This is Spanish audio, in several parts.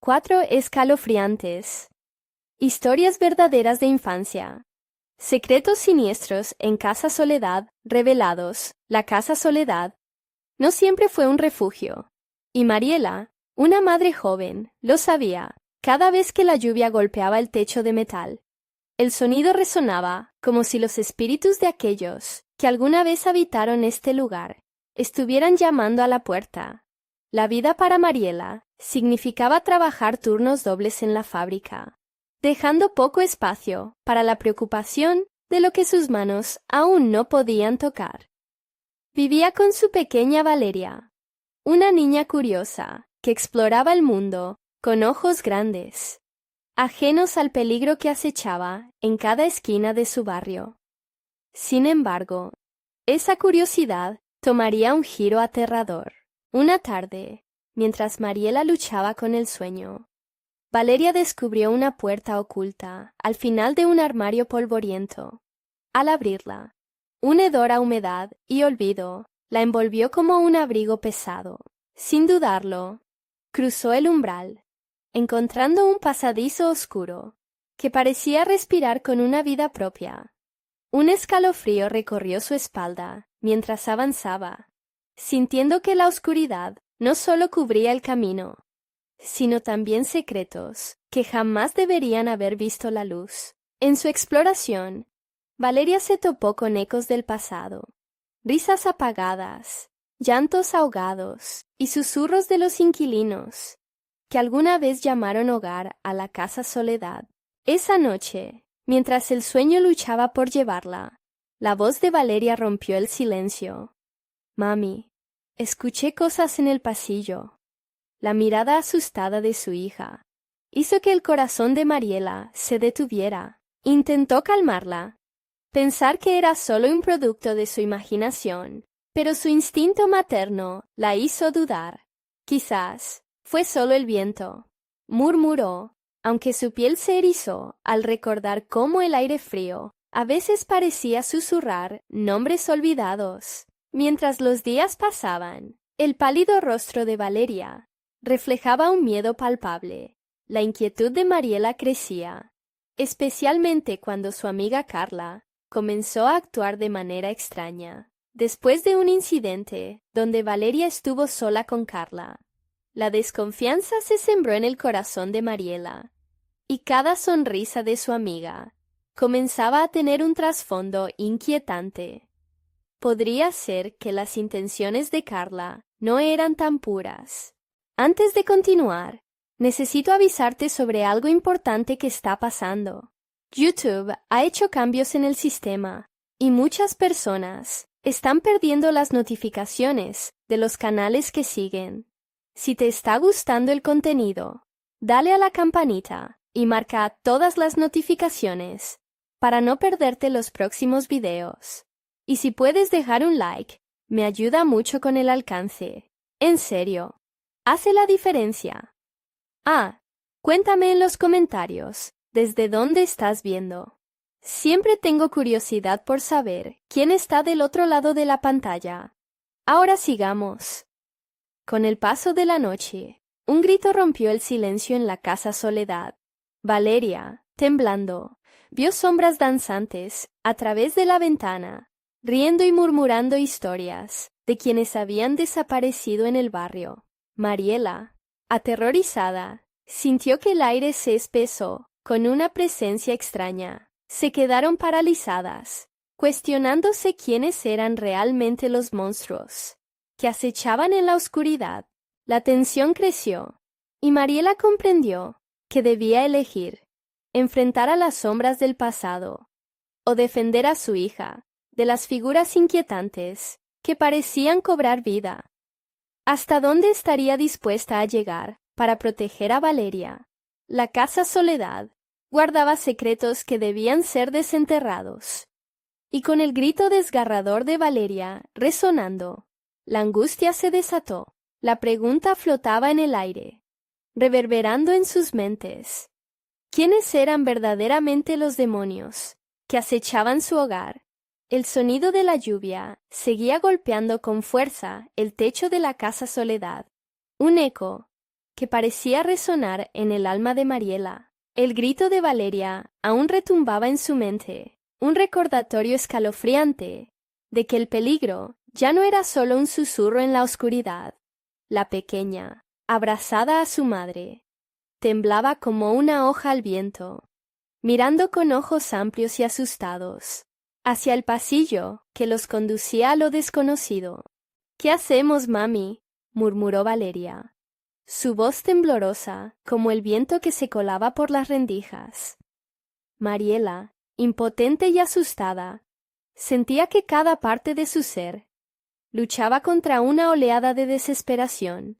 4 escalofriantes. Historias verdaderas de infancia. Secretos siniestros en Casa Soledad revelados. La Casa Soledad no siempre fue un refugio. Y Mariela, una madre joven, lo sabía. Cada vez que la lluvia golpeaba el techo de metal, el sonido resonaba como si los espíritus de aquellos que alguna vez habitaron este lugar estuvieran llamando a la puerta. La vida para Mariela significaba trabajar turnos dobles en la fábrica, dejando poco espacio para la preocupación de lo que sus manos aún no podían tocar. Vivía con su pequeña Valeria, una niña curiosa que exploraba el mundo con ojos grandes, ajenos al peligro que acechaba en cada esquina de su barrio. Sin embargo, esa curiosidad tomaría un giro aterrador. Una tarde, mientras Mariela luchaba con el sueño, Valeria descubrió una puerta oculta al final de un armario polvoriento. Al abrirla, un hedor a humedad y olvido la envolvió como un abrigo pesado. Sin dudarlo, cruzó el umbral, encontrando un pasadizo oscuro que parecía respirar con una vida propia. Un escalofrío recorrió su espalda mientras avanzaba, sintiendo que la oscuridad no solo cubría el camino, sino también secretos que jamás deberían haber visto la luz. En su exploración, Valeria se topó con ecos del pasado, risas apagadas, llantos ahogados y susurros de los inquilinos que alguna vez llamaron hogar a la Casa Soledad. Esa noche, mientras el sueño luchaba por llevarla, la voz de Valeria rompió el silencio. «Mami, escuché cosas en el pasillo». La mirada asustada de su hija hizo que el corazón de Mariela se detuviera. Intentó calmarla, pensar que era solo un producto de su imaginación, pero su instinto materno la hizo dudar. «Quizás fue solo el viento», murmuró, aunque su piel se erizó al recordar cómo el aire frío a veces parecía susurrar nombres olvidados. Mientras los días pasaban, el pálido rostro de Valeria reflejaba un miedo palpable. La inquietud de Mariela crecía, especialmente cuando su amiga Carla comenzó a actuar de manera extraña. Después de un incidente donde Valeria estuvo sola con Carla, la desconfianza se sembró en el corazón de Mariela, y cada sonrisa de su amiga comenzaba a tener un trasfondo inquietante. Podría ser que las intenciones de Carla no eran tan puras. Antes de continuar, necesito avisarte sobre algo importante que está pasando. YouTube ha hecho cambios en el sistema y muchas personas están perdiendo las notificaciones de los canales que siguen. Si te está gustando el contenido, dale a la campanita y marca todas las notificaciones para no perderte los próximos videos. Y si puedes dejar un like, me ayuda mucho con el alcance. En serio, hace la diferencia. Cuéntame en los comentarios desde dónde estás viendo. Siempre tengo curiosidad por saber quién está del otro lado de la pantalla. Ahora sigamos. Con el paso de la noche, un grito rompió el silencio en la Casa Soledad. Valeria, temblando, vio sombras danzantes a través de la ventana, riendo y murmurando historias de quienes habían desaparecido en el barrio. Mariela, aterrorizada, sintió que el aire se espesó con una presencia extraña. Se quedaron paralizadas, cuestionándose quiénes eran realmente los monstruos que acechaban en la oscuridad. La tensión creció, y Mariela comprendió que debía elegir: enfrentar a las sombras del pasado o defender a su hija de las figuras inquietantes que parecían cobrar vida. ¿Hasta dónde estaría dispuesta a llegar para proteger a Valeria? La Casa Soledad guardaba secretos que debían ser desenterrados. Y con el grito desgarrador de Valeria resonando, la angustia se desató. La pregunta flotaba en el aire, reverberando en sus mentes. ¿Quiénes eran verdaderamente los demonios que acechaban su hogar? El sonido de la lluvia seguía golpeando con fuerza el techo de la Casa Soledad. Un eco que parecía resonar en el alma de Mariela. El grito de Valeria aún retumbaba en su mente, un recordatorio escalofriante de que el peligro ya no era solo un susurro en la oscuridad. La pequeña, abrazada a su madre, temblaba como una hoja al viento, mirando con ojos amplios y asustados hacia el pasillo que los conducía a lo desconocido. «¿Qué hacemos, mami?», murmuró Valeria, su voz temblorosa como el viento que se colaba por las rendijas. Mariela, impotente y asustada, sentía que cada parte de su ser luchaba contra una oleada de desesperación.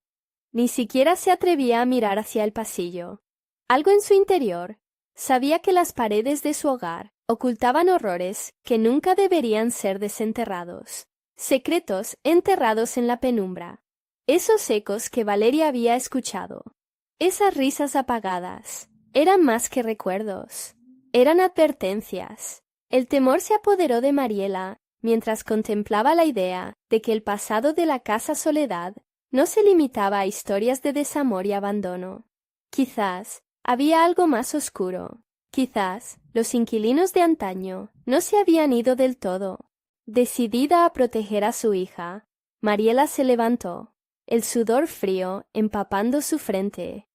Ni siquiera se atrevía a mirar hacia el pasillo. Algo en su interior sabía que las paredes de su hogar ocultaban horrores que nunca deberían ser desenterrados, secretos enterrados en la penumbra. Esos ecos que Valeria había escuchado, esas risas apagadas, eran más que recuerdos, eran advertencias. El temor se apoderó de Mariela mientras contemplaba la idea de que el pasado de la casa Soledad no se limitaba a historias de desamor y abandono. Quizás había algo más oscuro. Quizás los inquilinos de antaño no se habían ido del todo. Decidida a proteger a su hija, Mariela se levantó, el sudor frío empapando su frente.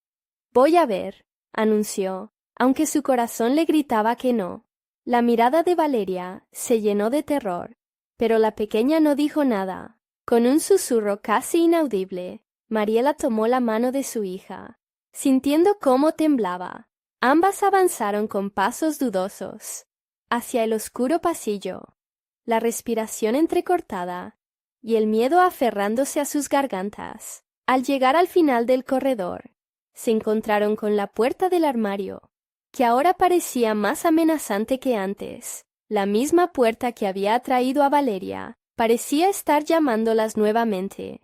«Voy a ver», anunció, aunque su corazón le gritaba que no. La mirada de Valeria se llenó de terror, pero la pequeña no dijo nada. Con un susurro casi inaudible, Mariela tomó la mano de su hija, sintiendo cómo temblaba. Ambas avanzaron con pasos dudosos hacia el oscuro pasillo, la respiración entrecortada y el miedo aferrándose a sus gargantas. Al llegar al final del corredor, se encontraron con la puerta del armario, que ahora parecía más amenazante que antes. La misma puerta que había atraído a Valeria parecía estar llamándolas nuevamente.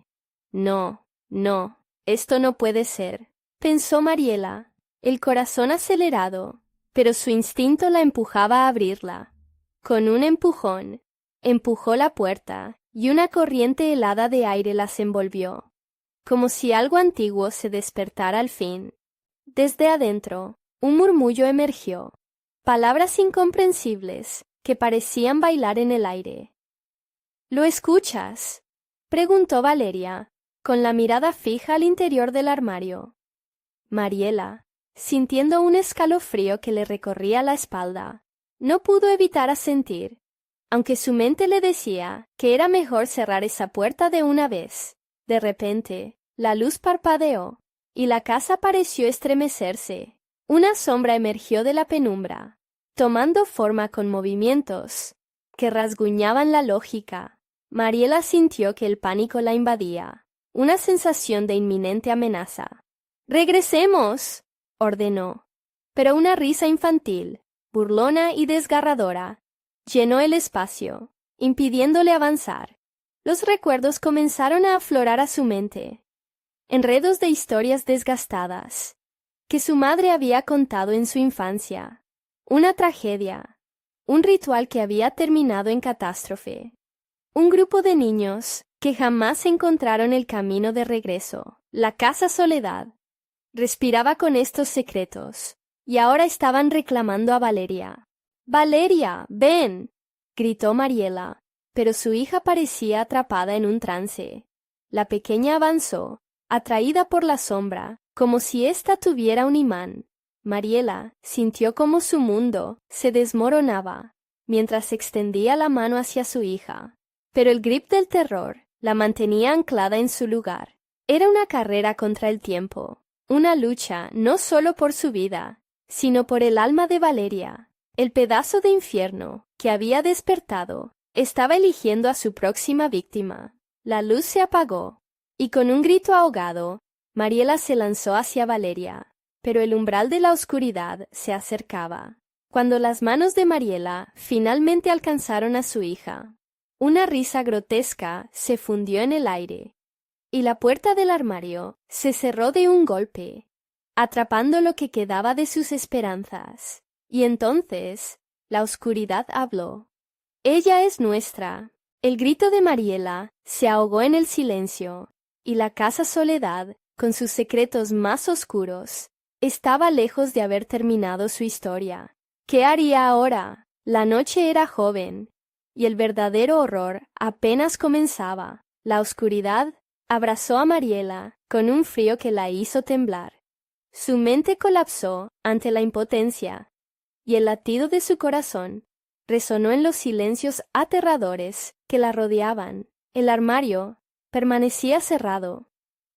«No, no, esto no puede ser», pensó Mariela, el corazón acelerado, pero su instinto la empujaba a abrirla. Con un empujón, empujó la puerta y una corriente helada de aire las envolvió, como si algo antiguo se despertara al fin. Desde adentro, un murmullo emergió, palabras incomprensibles que parecían bailar en el aire. «¿Lo escuchas?», preguntó Valeria, con la mirada fija al interior del armario. Mariela, sintiendo un escalofrío que le recorría la espalda, no pudo evitar asentir, aunque su mente le decía que era mejor cerrar esa puerta de una vez. De repente, la luz parpadeó, y la casa pareció estremecerse. Una sombra emergió de la penumbra, tomando forma con movimientos que rasguñaban la lógica. Mariela sintió que el pánico la invadía, una sensación de inminente amenaza. «¡Regresemos!», ordenó, pero una risa infantil, burlona y desgarradora, llenó el espacio, impidiéndole avanzar. Los recuerdos comenzaron a aflorar a su mente, enredos de historias desgastadas que su madre había contado en su infancia, una tragedia, un ritual que había terminado en catástrofe, un grupo de niños que jamás encontraron el camino de regreso. La casa Soledad respiraba con estos secretos, y ahora estaban reclamando a Valeria. «¡Valeria, ven!», gritó Mariela, pero su hija parecía atrapada en un trance. La pequeña avanzó, atraída por la sombra, como si ésta tuviera un imán. Mariela sintió como su mundo se desmoronaba mientras extendía la mano hacia su hija, pero el grip del terror la mantenía anclada en su lugar. Era una carrera contra el tiempo, una lucha no solo por su vida, sino por el alma de Valeria. El pedazo de infierno que había despertado estaba eligiendo a su próxima víctima. La luz se apagó, y con un grito ahogado, Mariela se lanzó hacia Valeria, pero el umbral de la oscuridad se acercaba. Cuando las manos de Mariela finalmente alcanzaron a su hija, una risa grotesca se fundió en el aire, y la puerta del armario se cerró de un golpe, atrapando lo que quedaba de sus esperanzas. Y entonces la oscuridad habló. «Ella es nuestra». El grito de Mariela se ahogó en el silencio, y la casa Soledad con sus secretos más oscuros, estaba lejos de haber terminado su historia. ¿Qué haría ahora? La noche era joven, y el verdadero horror apenas comenzaba. La oscuridad abrazó a Mariela con un frío que la hizo temblar. Su mente colapsó ante la impotencia, y el latido de su corazón resonó en los silencios aterradores que la rodeaban. El armario permanecía cerrado,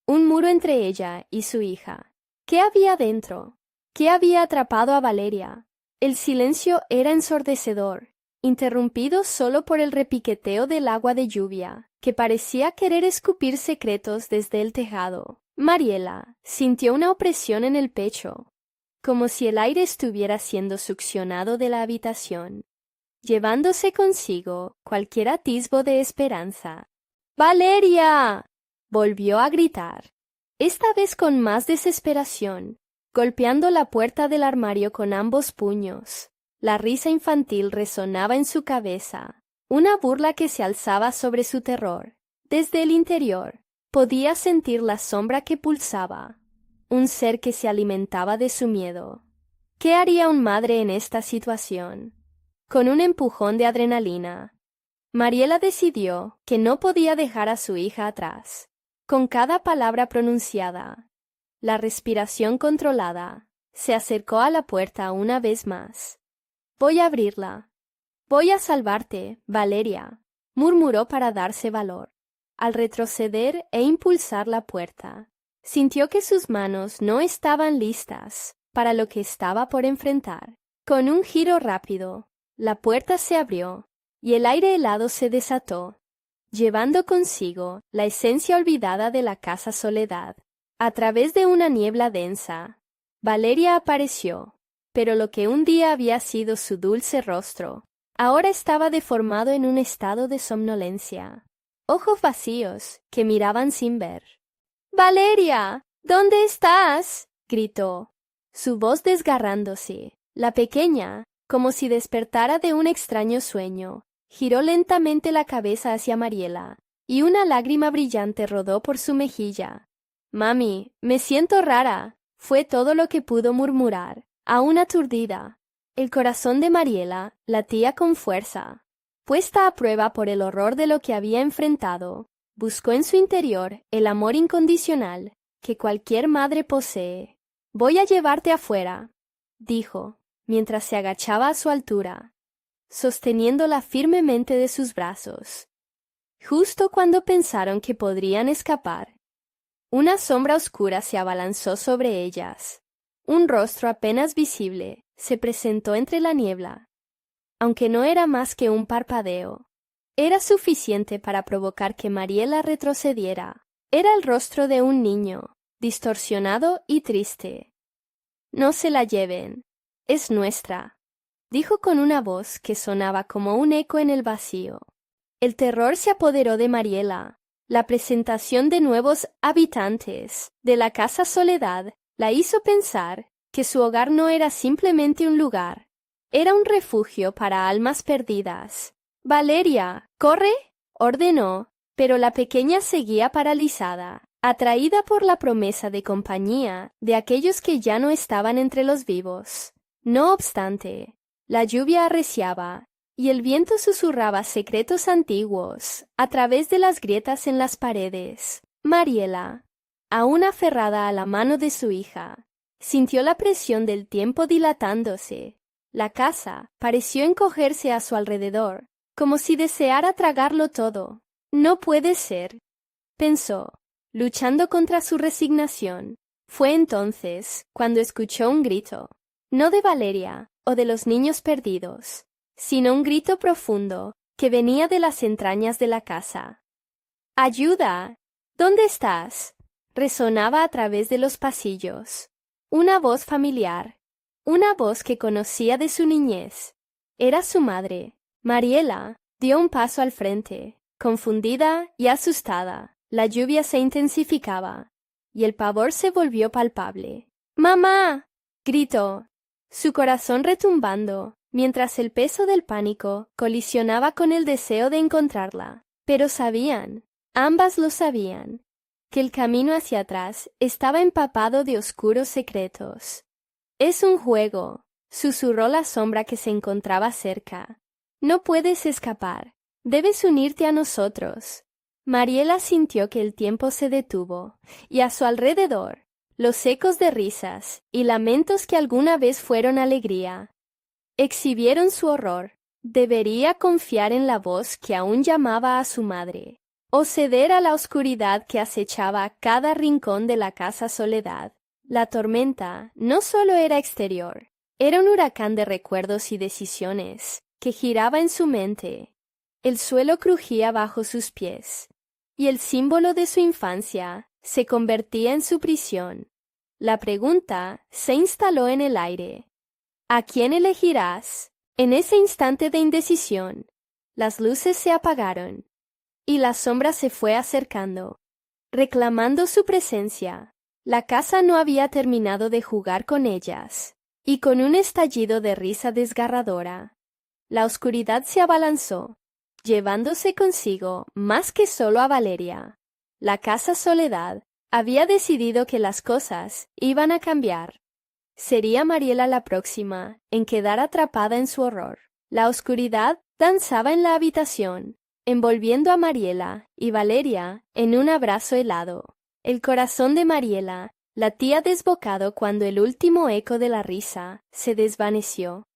un muro entre ella y su hija. ¿Qué había dentro? ¿Qué había atrapado a Valeria? El silencio era ensordecedor, interrumpido solo por el repiqueteo del agua de lluvia, que parecía querer escupir secretos desde el tejado. Mariela sintió una opresión en el pecho, como si el aire estuviera siendo succionado de la habitación, llevándose consigo cualquier atisbo de esperanza. ¡Valeria!, volvió a gritar, esta vez con más desesperación, golpeando la puerta del armario con ambos puños. La risa infantil resonaba en su cabeza, una burla que se alzaba sobre su terror. Desde el interior, podía sentir la sombra que pulsaba, un ser que se alimentaba de su miedo. ¿Qué haría una madre en esta situación? Con un empujón de adrenalina, Mariela decidió que no podía dejar a su hija atrás. Con cada palabra pronunciada, la respiración controlada, se acercó a la puerta una vez más. «Voy a abrirla. Voy a salvarte, Valeria», murmuró para darse valor. Al retroceder e impulsar la puerta, sintió que sus manos no estaban listas para lo que estaba por enfrentar. Con un giro rápido, la puerta se abrió y el aire helado se desató, llevando consigo la esencia olvidada de la casa Soledad. A través de una niebla densa, Valeria apareció, pero lo que un día había sido su dulce rostro, ahora estaba deformado en un estado de somnolencia. Ojos vacíos que miraban sin ver. «¡Valeria! ¿Dónde estás?», gritó, su voz desgarrándose. La pequeña, como si despertara de un extraño sueño, giró lentamente la cabeza hacia Mariela, y una lágrima brillante rodó por su mejilla. «Mami, me siento rara», fue todo lo que pudo murmurar, aún aturdida. El corazón de Mariela latía con fuerza. Puesta a prueba por el horror de lo que había enfrentado, buscó en su interior el amor incondicional que cualquier madre posee. «Voy a llevarte afuera», dijo, mientras se agachaba a su altura, sosteniéndola firmemente de sus brazos. Justo cuando pensaron que podrían escapar, una sombra oscura se abalanzó sobre ellas. Un rostro apenas visible se presentó entre la niebla. Aunque no era más que un parpadeo, era suficiente para provocar que Mariela retrocediera. Era el rostro de un niño, distorsionado y triste. «No se la lleven, es nuestra», dijo con una voz que sonaba como un eco en el vacío. El terror se apoderó de Mariela. La presentación de nuevos habitantes de la casa Soledad la hizo pensar que su hogar no era simplemente un lugar, era un refugio para almas perdidas. «Valeria, corre», ordenó, pero la pequeña seguía paralizada, atraída por la promesa de compañía de aquellos que ya no estaban entre los vivos. No obstante, la lluvia arreciaba y el viento susurraba secretos antiguos a través de las grietas en las paredes. Mariela, aún aferrada a la mano de su hija, sintió la presión del tiempo dilatándose. La casa pareció encogerse a su alrededor, como si deseara tragarlo todo. «No puede ser», pensó, luchando contra su resignación. Fue entonces cuando escuchó un grito, no de Valeria o de los niños perdidos, sino un grito profundo que venía de las entrañas de la casa. «¡Ayuda! ¿Dónde estás?», resonaba a través de los pasillos. Una voz familiar, una voz que conocía de su niñez. Era su madre. Mariela dio un paso al frente, confundida y asustada. La lluvia se intensificaba, y el pavor se volvió palpable. «¡Mamá!», gritó, su corazón retumbando, mientras el peso del pánico colisionaba con el deseo de encontrarla. Pero sabían, ambas lo sabían, que el camino hacia atrás estaba empapado de oscuros secretos. «Es un juego», susurró la sombra que se encontraba cerca. «No puedes escapar. Debes unirte a nosotros». Mariela sintió que el tiempo se detuvo, y a su alrededor, los ecos de risas y lamentos que alguna vez fueron alegría, exhibieron su horror. ¿Debería confiar en la voz que aún llamaba a su madre, o ceder a la oscuridad que acechaba cada rincón de la casa Soledad? La tormenta no solo era exterior, era un huracán de recuerdos y decisiones que giraba en su mente. El suelo crujía bajo sus pies, y el símbolo de su infancia se convertía en su prisión. La pregunta se instaló en el aire. ¿A quién elegirás? En ese instante de indecisión, las luces se apagaron, y la sombra se fue acercando, reclamando su presencia. La casa no había terminado de jugar con ellas, y con un estallido de risa desgarradora, la oscuridad se abalanzó, llevándose consigo más que solo a Valeria. La casa Soledad había decidido que las cosas iban a cambiar. Sería Mariela la próxima en quedar atrapada en su horror. La oscuridad danzaba en la habitación, envolviendo a Mariela y Valeria en un abrazo helado. El corazón de Mariela latía desbocado cuando el último eco de la risa se desvaneció,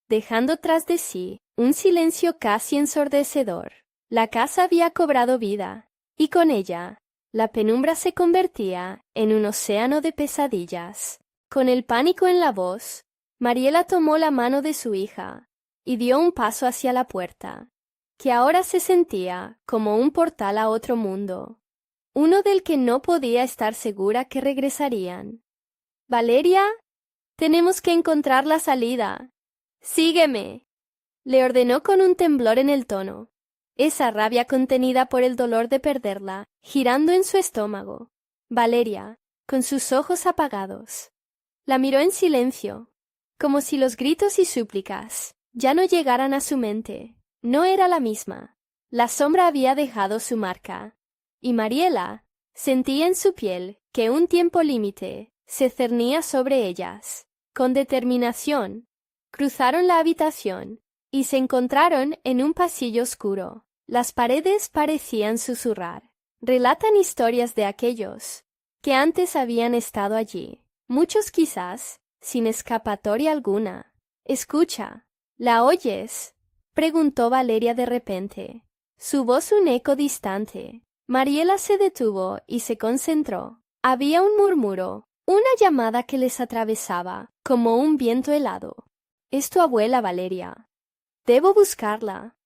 dejando tras de sí un silencio casi ensordecedor. La casa había cobrado vida, y con ella, la penumbra se convertía en un océano de pesadillas. Con el pánico en la voz, Mariela tomó la mano de su hija y dio un paso hacia la puerta, que ahora se sentía como un portal a otro mundo, uno del que no podía estar segura que regresarían. «Valeria, tenemos que encontrar la salida. Sígueme», le ordenó con un temblor en el tono, esa rabia contenida por el dolor de perderla girando en su estómago. Valeria, con sus ojos apagados, la miró en silencio, como si los gritos y súplicas ya no llegaran a su mente. No era la misma. La sombra había dejado su marca, y Mariela sentía en su piel que un tiempo límite se cernía sobre ellas. Con determinación, cruzaron la habitación y se encontraron en un pasillo oscuro. Las paredes parecían susurrar. Relatan historias de aquellos que antes habían estado allí. Muchos quizás, sin escapatoria alguna. «Escucha, ¿la oyes?», preguntó Valeria de repente, su voz un eco distante. Mariela se detuvo y se concentró. Había un murmuro, una llamada que les atravesaba, como un viento helado. «Es tu abuela, Valeria. Debo buscarla»,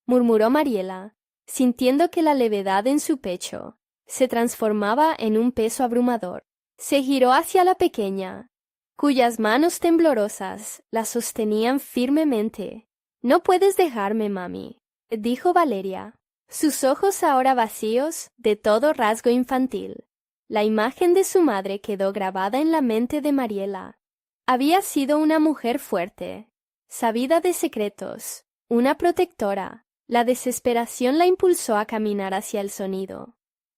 murmuró Mariela, sintiendo que la levedad en su pecho se transformaba en un peso abrumador. Se giró hacia la pequeña, cuyas manos temblorosas la sostenían firmemente. «No puedes dejarme, mami», dijo Valeria, sus ojos ahora vacíos de todo rasgo infantil. La imagen de su madre quedó grabada en la mente de Mariela. Había sido una mujer fuerte, sabida de secretos, una protectora. La desesperación la impulsó a caminar hacia el sonido,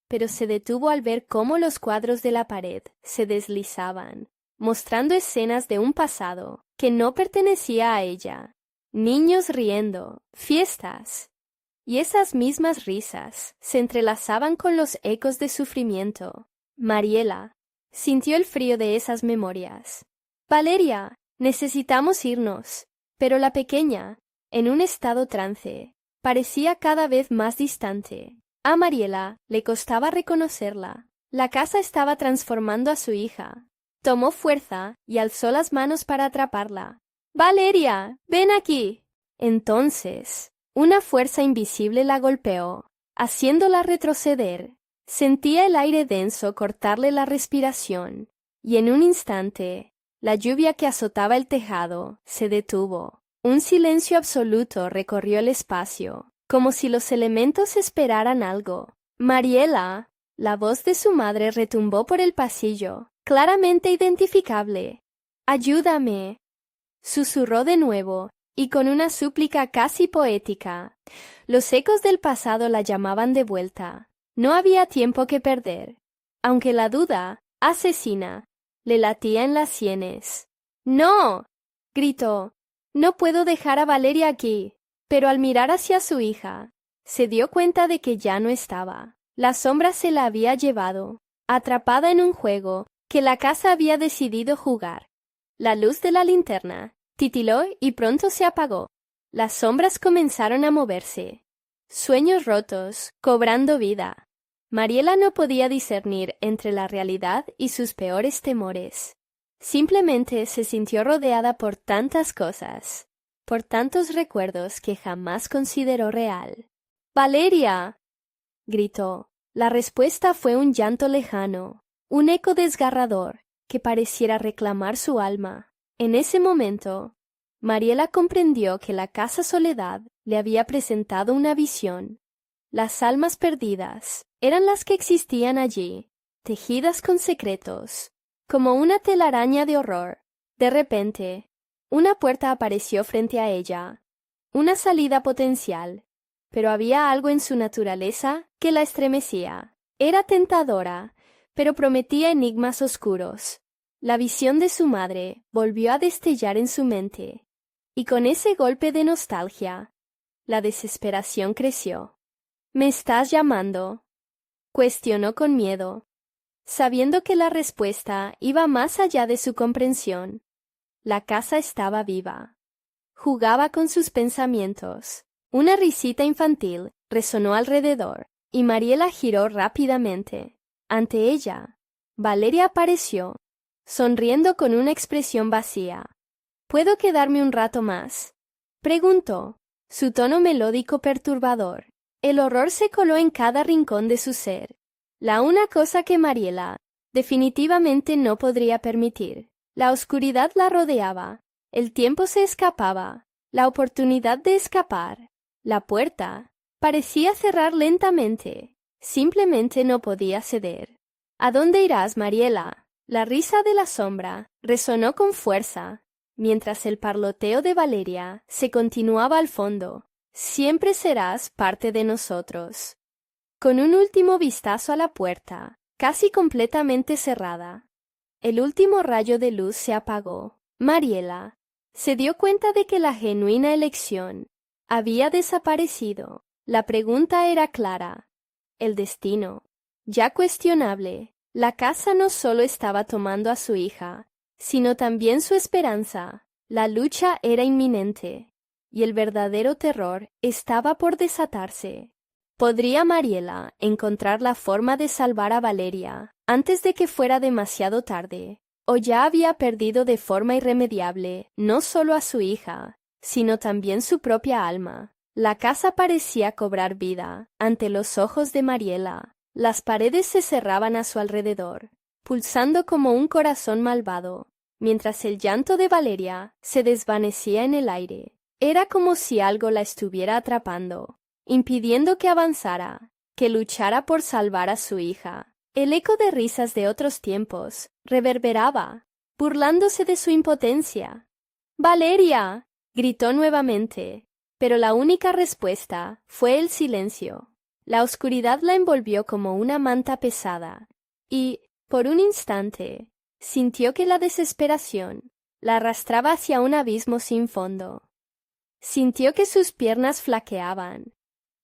pero se detuvo al ver cómo los cuadros de la pared se deslizaban, mostrando escenas de un pasado que no pertenecía a ella. Niños riendo, fiestas, y esas mismas risas se entrelazaban con los ecos de sufrimiento. Mariela sintió el frío de esas memorias. «Valeria, necesitamos irnos», pero la pequeña, en un estado trance, parecía cada vez más distante. A Mariela le costaba reconocerla. La casa estaba transformando a su hija. Tomó fuerza y alzó las manos para atraparla. «Valeria, ven aquí». Entonces, una fuerza invisible la golpeó, haciéndola retroceder. Sentía el aire denso cortarle la respiración, y en un instante, la lluvia que azotaba el tejado se detuvo. Un silencio absoluto recorrió el espacio, como si los elementos esperaran algo. «Mariela», la voz de su madre retumbó por el pasillo, claramente identificable. «Ayúdame», susurró de nuevo, y con una súplica casi poética. Los ecos del pasado la llamaban de vuelta. No había tiempo que perder. aunque la duda, asesina, le latía en las sienes. ¡No! Gritó. No puedo dejar a Valeria aquí. Pero al mirar hacia su hija, se dio cuenta de que ya no estaba. La sombra se la había llevado, atrapada en un juego que la casa había decidido jugar. La luz de la linterna titiló y pronto se apagó. Las sombras comenzaron a moverse. Sueños rotos, cobrando vida. Mariela no podía discernir entre la realidad y sus peores temores. Simplemente se sintió rodeada por tantas cosas, por tantos recuerdos que jamás consideró real. ¡Valeria!, gritó. La respuesta fue un llanto lejano, un eco desgarrador que pareciera reclamar su alma. En ese momento, Mariela comprendió que la Casa Soledad le había presentado una visión. Las almas perdidas eran las que existían allí, tejidas con secretos, como una telaraña de horror. De repente, una puerta apareció frente a ella, una salida potencial, pero había algo en su naturaleza que la estremecía. Era tentadora, pero prometía enigmas oscuros. La visión de su madre volvió a destellar en su mente, y con ese golpe de nostalgia, la desesperación creció. ¿Me estás llamando?, cuestionó con miedo, sabiendo que la respuesta iba más allá de su comprensión. La casa estaba viva. Jugaba con sus pensamientos. Una risita infantil resonó alrededor, y Mariela giró rápidamente. Ante ella, Valeria apareció, sonriendo con una expresión vacía. ¿Puedo quedarme un rato más?, preguntó, su tono melódico perturbador. El horror se coló en cada rincón de su ser. La una cosa que Mariela definitivamente no podría permitir. La oscuridad la rodeaba, el tiempo se escapaba, la oportunidad de escapar. La puerta parecía cerrar lentamente, simplemente no podía ceder. ¿A dónde irás, Mariela? La risa de la sombra resonó con fuerza, mientras el parloteo de Valeria se continuaba al fondo. Siempre serás parte de nosotros. Con un último vistazo a la puerta, casi completamente cerrada, el último rayo de luz se apagó. Mariela se dio cuenta de que la genuina elección había desaparecido. La pregunta era clara. El destino, ya cuestionable. La casa no solo estaba tomando a su hija, sino también su esperanza. La lucha era inminente, y el verdadero terror estaba por desatarse. ¿Podría Mariela encontrar la forma de salvar a Valeria antes de que fuera demasiado tarde? ¿O ya había perdido de forma irremediable no solo a su hija, sino también su propia alma? La casa parecía cobrar vida ante los ojos de Mariela. Las paredes se cerraban a su alrededor, pulsando como un corazón malvado, mientras el llanto de Valeria se desvanecía en el aire. Era como si algo la estuviera atrapando, impidiendo que avanzara, que luchara por salvar a su hija. El eco de risas de otros tiempos reverberaba, burlándose de su impotencia. ¡Valeria!, gritó nuevamente, pero la única respuesta fue el silencio. La oscuridad la envolvió como una manta pesada, y, por un instante, sintió que la desesperación la arrastraba hacia un abismo sin fondo. Sintió que sus piernas flaqueaban.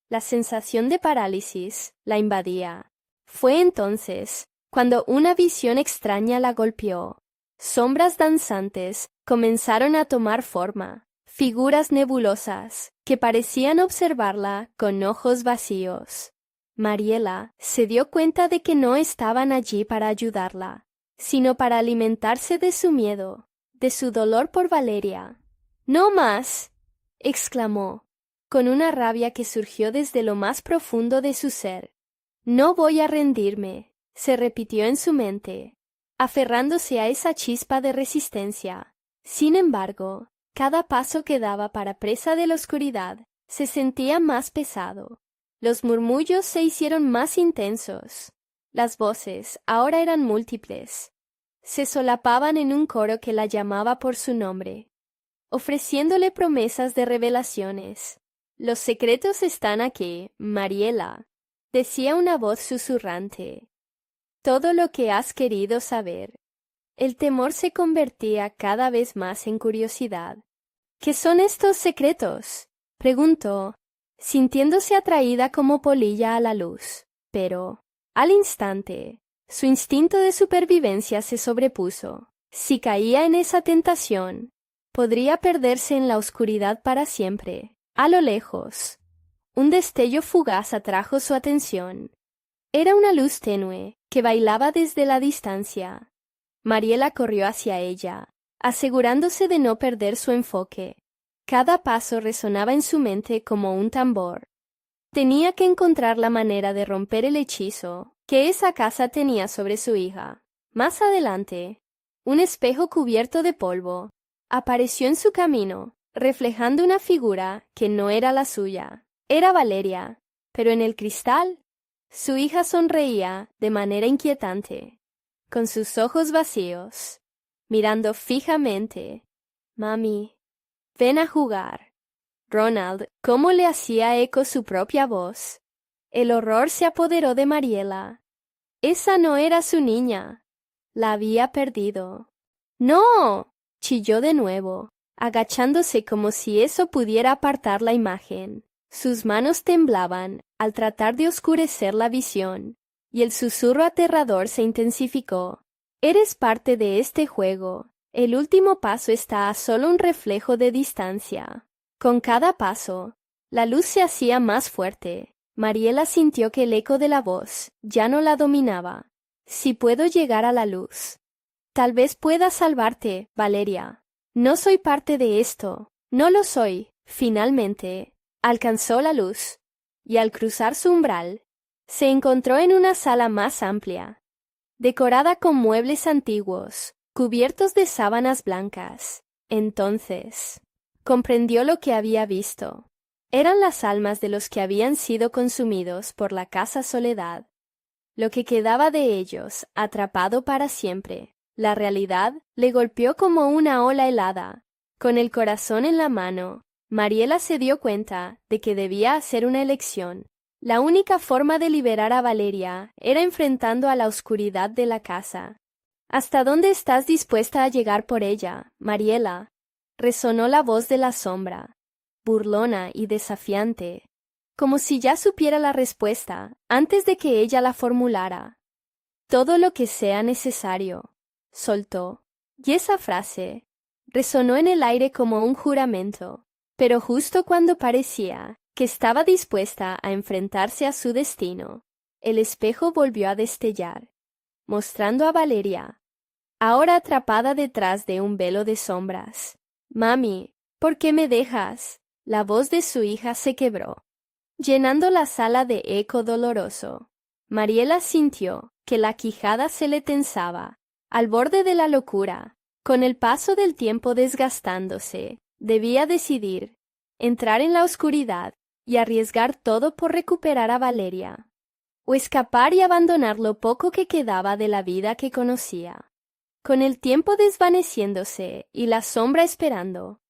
La sensación de parálisis la invadía. Fue entonces cuando una visión extraña la golpeó. Sombras danzantes comenzaron a tomar forma, figuras nebulosas que parecían observarla con ojos vacíos. Mariela se dio cuenta de que no estaban allí para ayudarla, sino para alimentarse de su miedo, de su dolor por Valeria. ¡No más!, exclamó, con una rabia que surgió desde lo más profundo de su ser. No voy a rendirme, se repitió en su mente, aferrándose a esa chispa de resistencia. Sin embargo, cada paso que daba para presa de la oscuridad se sentía más pesado. Los murmullos se hicieron más intensos. Las voces ahora eran múltiples. Se solapaban en un coro que la llamaba por su nombre, ofreciéndole promesas de revelaciones. Los secretos están aquí, Mariela, decía una voz susurrante. todo lo que has querido saber. El temor se convertía cada vez más en curiosidad. ¿Qué son estos secretos?, preguntó, sintiéndose atraída como polilla a la luz. Pero, al instante, su instinto de supervivencia se sobrepuso. Si caía en esa tentación, podría perderse en la oscuridad para siempre. A lo lejos, un destello fugaz atrajo su atención. Era una luz tenue que bailaba desde la distancia. Mariela corrió hacia ella, asegurándose de no perder su enfoque. Cada paso resonaba en su mente como un tambor. Tenía que encontrar la manera de romper el hechizo que esa casa tenía sobre su hija. Más adelante, un espejo cubierto de polvo apareció en su camino, reflejando una figura que no era la suya. Era Valeria, pero en el cristal, su hija sonreía de manera inquietante, con sus ojos vacíos, mirando fijamente. «Mami, ven a jugar». Ronald, ¿cómo le hacía eco su propia voz? El horror se apoderó de Mariela. Esa no era su niña. La había perdido. «¡No!», chilló de nuevo, agachándose como si eso pudiera apartar la imagen. Sus manos temblaban al tratar de oscurecer la visión, y el susurro aterrador se intensificó. «Eres parte de este juego. El último paso está a solo un reflejo de distancia». Con cada paso, la luz se hacía más fuerte. Mariela sintió que el eco de la voz ya no la dominaba. «Si puedo llegar a la luz. Tal vez pueda salvarte, Valeria. No soy parte de esto. No lo soy». Finalmente, alcanzó la luz, y al cruzar su umbral, se encontró en una sala más amplia, decorada con muebles antiguos, cubiertos de sábanas blancas. Entonces comprendió lo que había visto. Eran las almas de los que habían sido consumidos por la casa Soledad. Lo que quedaba de ellos, atrapado para siempre. La realidad le golpeó como una ola helada. Con el corazón en la mano, Mariela se dio cuenta de que debía hacer una elección. La única forma de liberar a Valeria era enfrentando a la oscuridad de la casa. «¿Hasta dónde estás dispuesta a llegar por ella, Mariela?», resonó la voz de la sombra, burlona y desafiante, como si ya supiera la respuesta antes de que ella la formulara. «Todo lo que sea necesario», soltó, y esa frase resonó en el aire como un juramento. Pero justo cuando parecía que estaba dispuesta a enfrentarse a su destino, el espejo volvió a destellar, mostrando a Valeria, ahora atrapada detrás de un velo de sombras. «Mami, ¿por qué me dejas?». La voz de su hija se quebró, llenando la sala de eco doloroso. Mariela sintió que la quijada se le tensaba, al borde de la locura. Con el paso del tiempo desgastándose, debía decidir, entrar en la oscuridad y arriesgar todo por recuperar a Valeria, o escapar y abandonar lo poco que quedaba de la vida que conocía. Con el tiempo desvaneciéndose y la sombra esperando,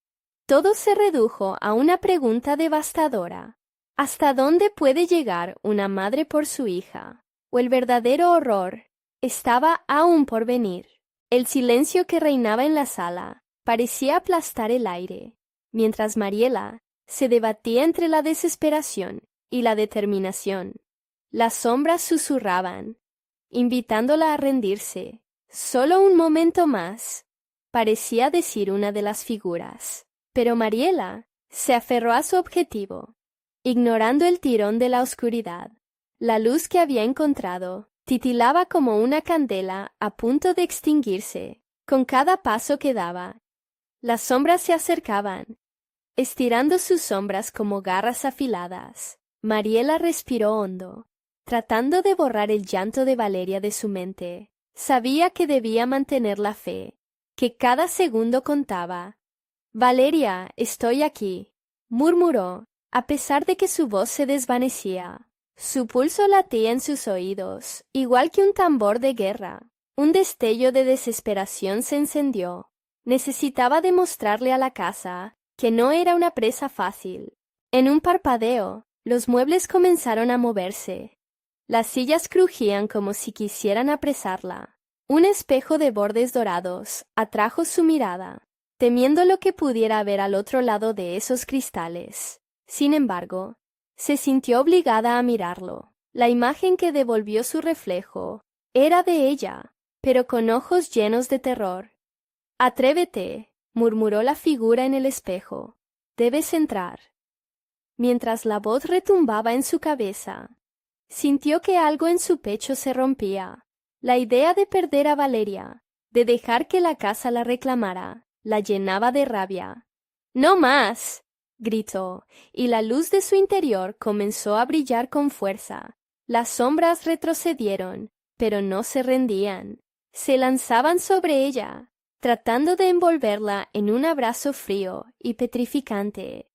todo se redujo a una pregunta devastadora. ¿Hasta dónde puede llegar una madre por su hija? ¿O el verdadero horror estaba aún por venir? El silencio que reinaba en la sala parecía aplastar el aire, mientras Mariela se debatía entre la desesperación y la determinación. Las sombras susurraban, invitándola a rendirse. «Solo un momento más», parecía decir una de las figuras. Pero Mariela se aferró a su objetivo, ignorando el tirón de la oscuridad. La luz que había encontrado titilaba como una candela a punto de extinguirse. Con cada paso que daba, las sombras se acercaban, estirando sus sombras como garras afiladas. Mariela respiró hondo, tratando de borrar el llanto de Valeria de su mente. Sabía que debía mantener la fe, que cada segundo contaba. «Valeria, estoy aquí», murmuró, a pesar de que su voz se desvanecía. Su pulso latía en sus oídos, igual que un tambor de guerra. Un destello de desesperación se encendió. Necesitaba demostrarle a la casa que no era una presa fácil. En un parpadeo, los muebles comenzaron a moverse. Las sillas crujían como si quisieran apresarla. Un espejo de bordes dorados atrajo su mirada, temiendo lo que pudiera haber al otro lado de esos cristales. Sin embargo, se sintió obligada a mirarlo. La imagen que devolvió su reflejo era de ella, pero con ojos llenos de terror. «Atrévete», murmuró la figura en el espejo. «Debes entrar». Mientras la voz retumbaba en su cabeza, sintió que algo en su pecho se rompía. La idea de perder a Valeria, de dejar que la casa la reclamara, la llenaba de rabia. «¡No más!», gritó, y la luz de su interior comenzó a brillar con fuerza. Las sombras retrocedieron, pero no se rendían. Se lanzaban sobre ella, tratando de envolverla en un abrazo frío y petrificante.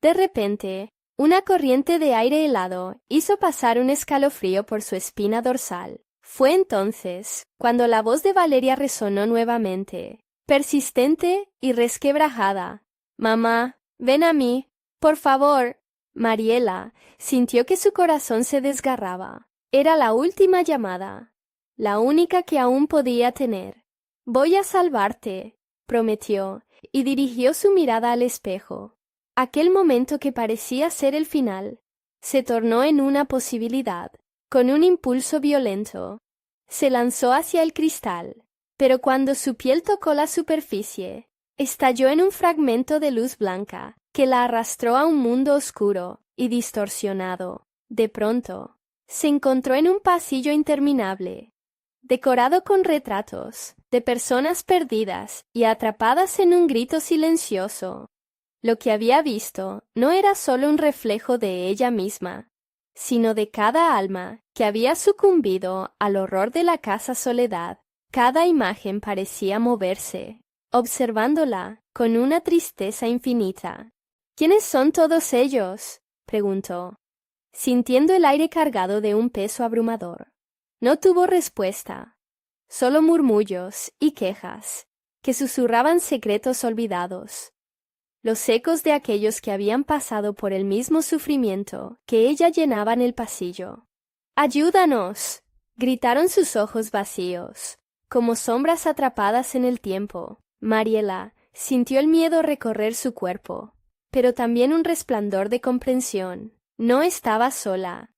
De repente, una corriente de aire helado hizo pasar un escalofrío por su espina dorsal. Fue entonces cuando la voz de Valeria resonó nuevamente, persistente y resquebrajada. «Mamá, ven a mí, por favor». Mariela sintió que su corazón se desgarraba. Era la última llamada, la única que aún podía tener. «Voy a salvarte», prometió, y dirigió su mirada al espejo. Aquel momento que parecía ser el final se tornó en una posibilidad. Con un impulso violento, se lanzó hacia el cristal, pero cuando su piel tocó la superficie, estalló en un fragmento de luz blanca que la arrastró a un mundo oscuro y distorsionado. De pronto, se encontró en un pasillo interminable, decorado con retratos de personas perdidas y atrapadas en un grito silencioso. Lo que había visto no era solo un reflejo de ella misma, sino de cada alma que había sucumbido al horror de la casa Soledad. Cada imagen parecía moverse, observándola con una tristeza infinita. «¿Quiénes son todos ellos?», preguntó, sintiendo el aire cargado de un peso abrumador. No tuvo respuesta, solo murmullos y quejas que susurraban secretos olvidados, los ecos de aquellos que habían pasado por el mismo sufrimiento que ella llenaban el pasillo. «¡Ayúdanos!», gritaron sus ojos vacíos, como sombras atrapadas en el tiempo. Mariela sintió el miedo recorrer su cuerpo, pero también un resplandor de comprensión. No estaba sola.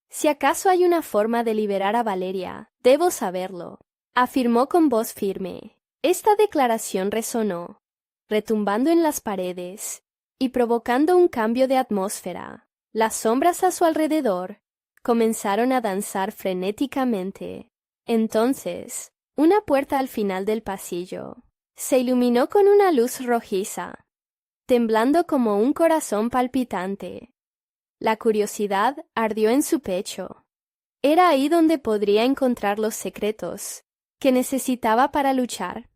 «Si acaso hay una forma de liberar a Valeria, debo saberlo», afirmó con voz firme. Esta declaración resonó, retumbando en las paredes y provocando un cambio de atmósfera. Las sombras a su alrededor comenzaron a danzar frenéticamente. Entonces, una puerta al final del pasillo se iluminó con una luz rojiza, temblando como un corazón palpitante. La curiosidad ardió en su pecho. Era ahí donde podría encontrar los secretos que necesitaba para luchar.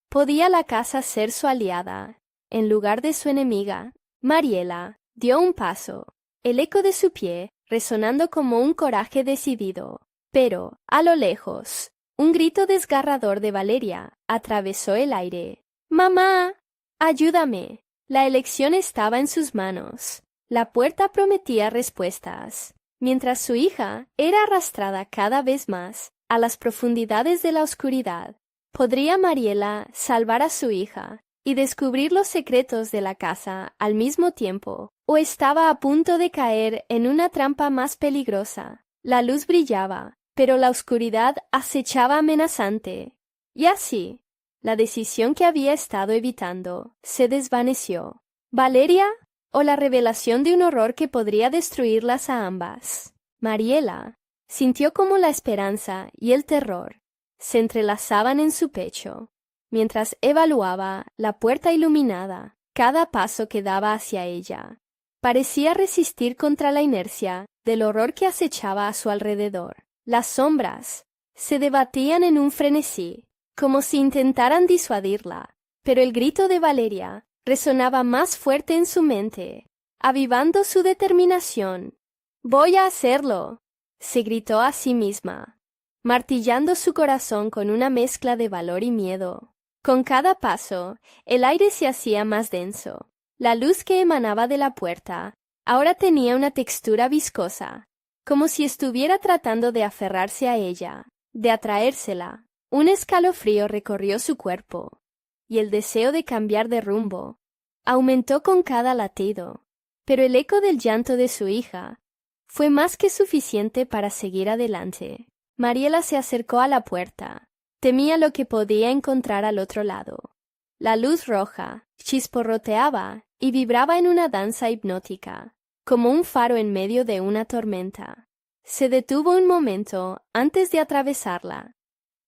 ¿Podía la casa ser su aliada en lugar de su enemiga? Mariela dio un paso, el eco de su pie resonando como un coraje decidido. Pero, a lo lejos, un grito desgarrador de Valeria atravesó el aire. «¡Mamá! ¡Ayúdame!». La elección estaba en sus manos. La puerta prometía respuestas, mientras su hija era arrastrada cada vez más a las profundidades de la oscuridad. ¿Podría Mariela salvar a su hija y descubrir los secretos de la casa al mismo tiempo, o estaba a punto de caer en una trampa más peligrosa? La luz brillaba, pero la oscuridad acechaba amenazante. Y así, la decisión que había estado evitando se desvaneció. ¿Valeria o la revelación de un horror que podría destruirlas a ambas? Mariela sintió como la esperanza y el terror se entrelazaban en su pecho, mientras evaluaba la puerta iluminada. Cada paso que daba hacia ella parecía resistir contra la inercia del horror que acechaba a su alrededor. Las sombras se debatían en un frenesí, como si intentaran disuadirla, pero el grito de Valeria resonaba más fuerte en su mente, avivando su determinación. «¡Voy a hacerlo!», se gritó a sí misma, martillando su corazón con una mezcla de valor y miedo. Con cada paso, el aire se hacía más denso. La luz que emanaba de la puerta ahora tenía una textura viscosa, como si estuviera tratando de aferrarse a ella, de atraérsela. Un escalofrío recorrió su cuerpo, y el deseo de cambiar de rumbo aumentó con cada latido, pero el eco del llanto de su hija fue más que suficiente para seguir adelante. Mariela se acercó a la puerta. Temía lo que podía encontrar al otro lado. La luz roja chisporroteaba y vibraba en una danza hipnótica, como un faro en medio de una tormenta. Se detuvo un momento antes de atravesarla,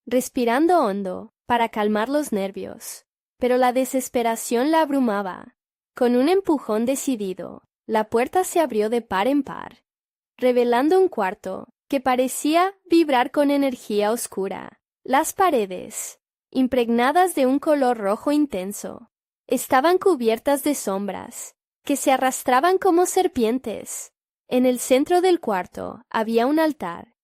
respirando hondo para calmar los nervios, pero la desesperación la abrumaba. Con un empujón decidido, la puerta se abrió de par en par, revelando un cuarto que parecía vibrar con energía oscura. Las paredes, impregnadas de un color rojo intenso, estaban cubiertas de sombras que se arrastraban como serpientes. En el centro del cuarto había un altar,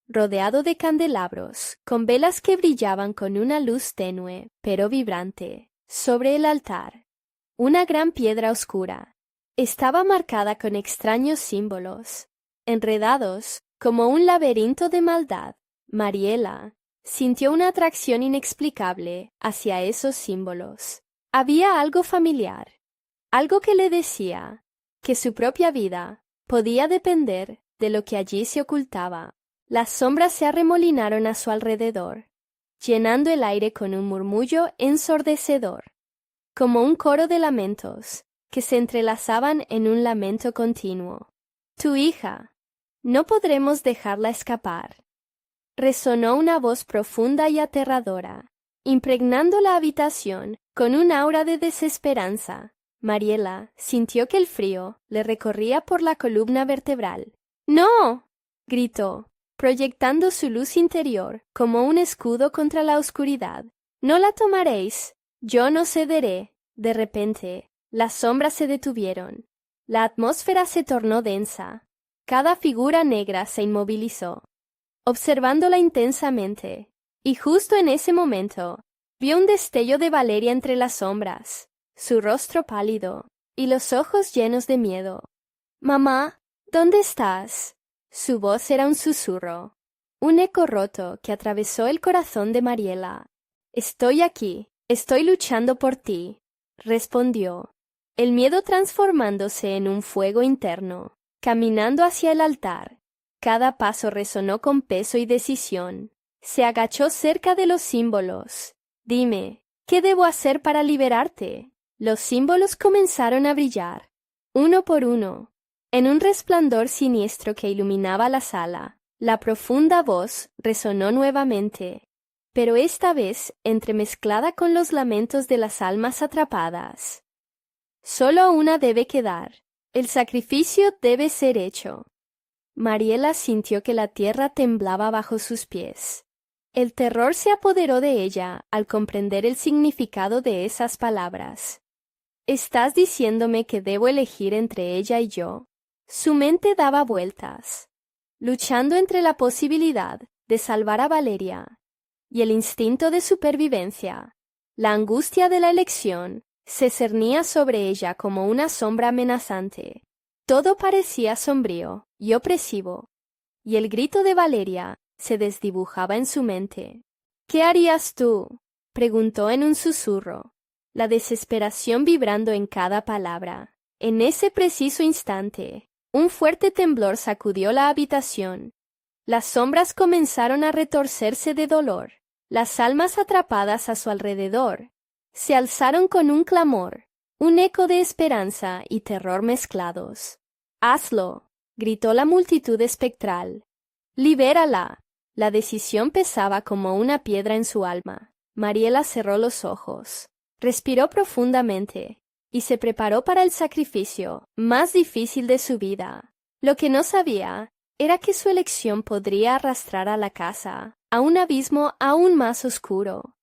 rodeado de candelabros, con velas que brillaban con una luz tenue pero vibrante. Sobre el altar, una gran piedra oscura estaba marcada con extraños símbolos, enredados como un laberinto de maldad. Mariela sintió una atracción inexplicable hacia esos símbolos. Había algo familiar, algo que le decía que su propia vida podía depender de lo que allí se ocultaba. Las sombras se arremolinaron a su alrededor, llenando el aire con un murmullo ensordecedor, como un coro de lamentos que se entrelazaban en un lamento continuo. Tu hija, no podremos dejarla escapar. Resonó una voz profunda y aterradora, impregnando la habitación con un aura de desesperanza. Mariela sintió que el frío le recorría por la columna vertebral. ¡No!, gritó, proyectando su luz interior como un escudo contra la oscuridad. «No la tomaréis. Yo no cederé». De repente, las sombras se detuvieron. La atmósfera se tornó densa. Cada figura negra se inmovilizó, observándola intensamente, y justo en ese momento vio un destello de Valeria entre las sombras, su rostro pálido y los ojos llenos de miedo. «Mamá, ¿dónde estás?». Su voz era un susurro, un eco roto que atravesó el corazón de Mariela. «Estoy aquí, estoy luchando por ti», respondió, el miedo transformándose en un fuego interno. Caminando hacia el altar, cada paso resonó con peso y decisión. Se agachó cerca de los símbolos. «Dime, ¿qué debo hacer para liberarte?». Los símbolos comenzaron a brillar, uno por uno, en un resplandor siniestro que iluminaba la sala. La profunda voz resonó nuevamente, pero esta vez entremezclada con los lamentos de las almas atrapadas. «Solo una debe quedar. El sacrificio debe ser hecho». Mariela sintió que la tierra temblaba bajo sus pies. El terror se apoderó de ella al comprender el significado de esas palabras. «¿Estás diciéndome que debo elegir entre ella y yo?». Su mente daba vueltas, luchando entre la posibilidad de salvar a Valeria y el instinto de supervivencia. La angustia de la elección se cernía sobre ella como una sombra amenazante. Todo parecía sombrío y opresivo, y el grito de Valeria se desdibujaba en su mente. «¿Qué harías tú?», preguntó en un susurro, la desesperación vibrando en cada palabra. En ese preciso instante, un fuerte temblor sacudió la habitación. Las sombras comenzaron a retorcerse de dolor. Las almas atrapadas a su alrededor se alzaron con un clamor, un eco de esperanza y terror mezclados. «Hazlo», gritó la multitud espectral. «Libérala». La decisión pesaba como una piedra en su alma. Mariela cerró los ojos, respiró profundamente y se preparó para el sacrificio más difícil de su vida. Lo que no sabía era que su elección podría arrastrar a la casa a un abismo aún más oscuro.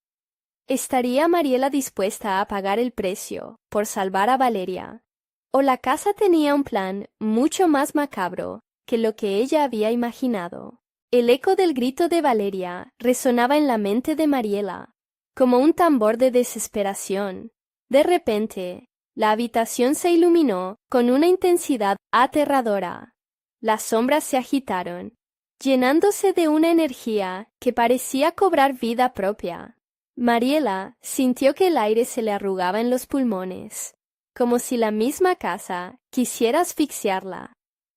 ¿Estaría Mariela dispuesta a pagar el precio por salvar a Valeria? ¿O la casa tenía un plan mucho más macabro que lo que ella había imaginado? El eco del grito de Valeria resonaba en la mente de Mariela, como un tambor de desesperación. De repente, la habitación se iluminó con una intensidad aterradora. Las sombras se agitaron, llenándose de una energía que parecía cobrar vida propia. Mariela sintió que el aire se le arrugaba en los pulmones, como si la misma casa quisiera asfixiarla.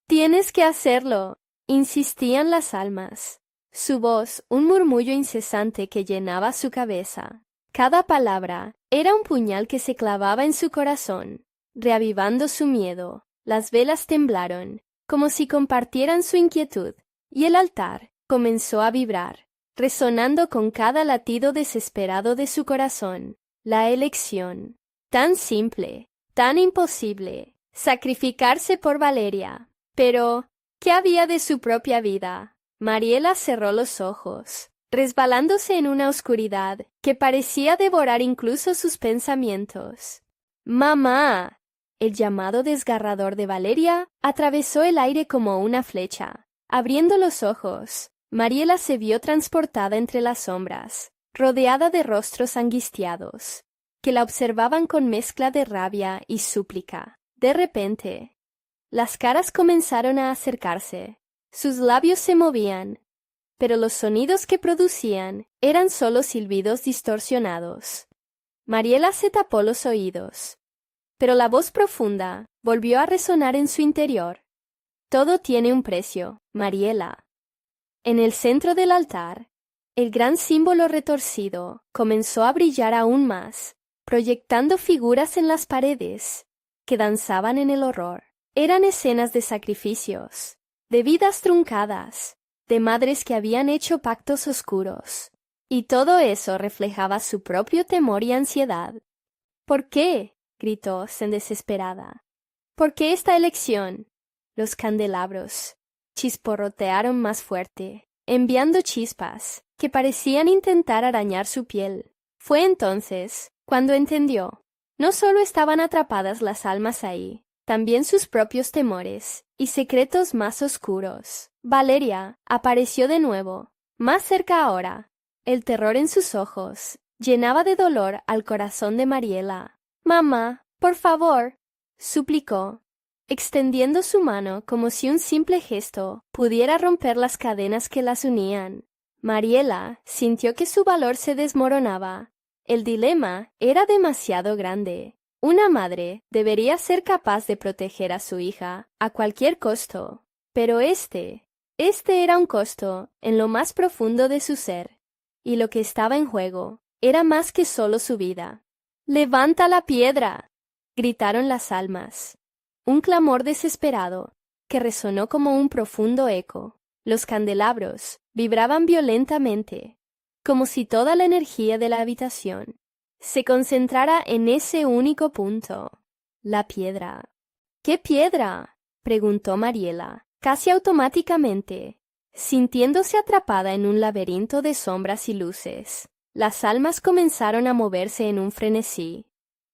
«Tienes que hacerlo», insistían las almas. Su voz, un murmullo incesante que llenaba su cabeza. Cada palabra era un puñal que se clavaba en su corazón, reavivando su miedo. Las velas temblaron, como si compartieran su inquietud, y el altar comenzó a vibrar, resonando con cada latido desesperado de su corazón. La elección, tan simple, tan imposible, sacrificarse por Valeria. Pero, ¿qué había de su propia vida? Mariela cerró los ojos, resbalándose en una oscuridad que parecía devorar incluso sus pensamientos. «¡Mamá!». El llamado desgarrador de Valeria atravesó el aire como una flecha. Abriendo los ojos, Mariela se vio transportada entre las sombras, rodeada de rostros angustiados, que la observaban con mezcla de rabia y súplica. De repente, las caras comenzaron a acercarse. Sus labios se movían, pero los sonidos que producían eran solo silbidos distorsionados. Mariela se tapó los oídos, pero la voz profunda volvió a resonar en su interior. «Todo tiene un precio, Mariela». En el centro del altar, el gran símbolo retorcido comenzó a brillar aún más, proyectando figuras en las paredes que danzaban en el horror. Eran escenas de sacrificios, de vidas truncadas, de madres que habían hecho pactos oscuros. Y todo eso reflejaba su propio temor y ansiedad. «¿Por qué?», gritó desesperada. «¿Por qué esta elección?». Los candelabros chisporrotearon más fuerte, enviando chispas que parecían intentar arañar su piel. Fue entonces cuando entendió. No solo estaban atrapadas las almas ahí, también sus propios temores y secretos más oscuros. Valeria apareció de nuevo, más cerca ahora. El terror en sus ojos llenaba de dolor al corazón de Mariela. «Mamá, por favor», suplicó, extendiendo su mano como si un simple gesto pudiera romper las cadenas que las unían. Mariela sintió que su valor se desmoronaba. El dilema era demasiado grande. Una madre debería ser capaz de proteger a su hija a cualquier costo, pero este era un costo en lo más profundo de su ser, y lo que estaba en juego era más que solo su vida. «¡Levanta la piedra!», gritaron las almas. Un clamor desesperado que resonó como un profundo eco. Los candelabros vibraban violentamente, como si toda la energía de la habitación se concentrara en ese único punto, la piedra. «¿Qué piedra?», preguntó Mariela, casi automáticamente, sintiéndose atrapada en un laberinto de sombras y luces. Las almas comenzaron a moverse en un frenesí,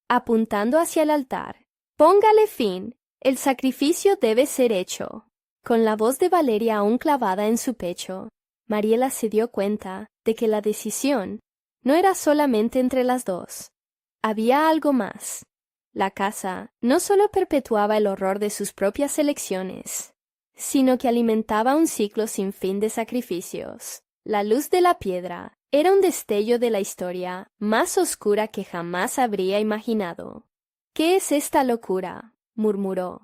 apuntando hacia el altar. «¡Póngale fin! El sacrificio debe ser hecho». Con la voz de Valeria aún clavada en su pecho, Mariela se dio cuenta de que la decisión no era solamente entre las dos. Había algo más. La casa no solo perpetuaba el horror de sus propias elecciones, sino que alimentaba un ciclo sin fin de sacrificios. La luz de la piedra era un destello de la historia más oscura que jamás habría imaginado. «¿Qué es esta locura?», murmuró,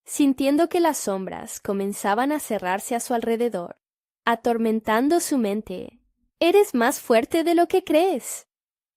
sintiendo que las sombras comenzaban a cerrarse a su alrededor, atormentando su mente. «Eres más fuerte de lo que crees».